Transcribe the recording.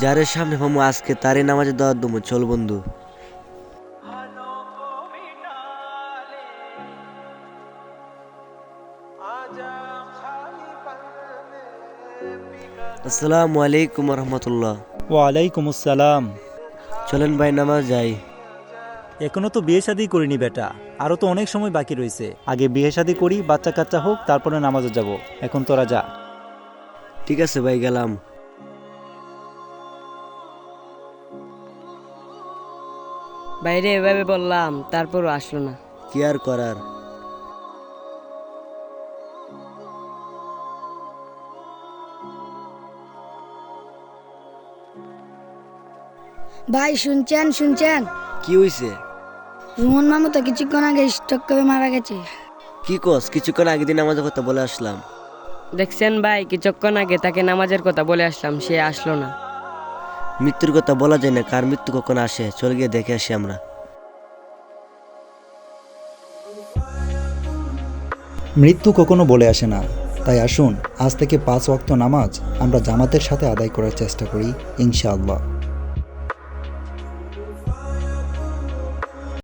যারে সামনে পামু আজকে তারই নামাজে দাওয়াত দেবো, চল বন্ধু। আসসালামু আলাইকুম রহমতুল্লাহ। ওয়ালাইকুম আসসালাম। চলেন ভাই নামাজ যাই। এখনো তো বিয়ে শাদী করিনি বেটা, আরো তো অনেক সময় বাকি রয়েছে। আগে বিয়ে শাদী করি, বাচ্চা কাচ্চা হোক, তারপরে নামাজে যাব। এখন তোরা যা। ঠিক আছে ভাই, গেলাম। বাইরে এভাবে বললাম, তারপরও আসলো না। কি আর করার। ভাই শুনছেন শুনছেন? কি হইছে? রুমন মামু তো কিছুক্ষণ আগে স্ট্রোক করে মারা গেছে। কি কস? কিছুক্ষণ আগে দিন নামাজের কথা বলে আসলাম। দেখছেন ভাই, কিছুক্ষণ আগে তাকে নামাজের কথা বলে আসলাম, সে আসলো না। মৃত্যুর কথা বলা যায় না, কার মৃত্যু কখন আসে। চল গিয়ে দেখে আসি আমরা। মৃত্যু কখনো বলে আসে না, তাই আসুন আজ থেকে 5 ওয়াক্ত নামাজ আমরা জামাতের সাথে আদায় করার চেষ্টা করি ইনশাআল্লাহ।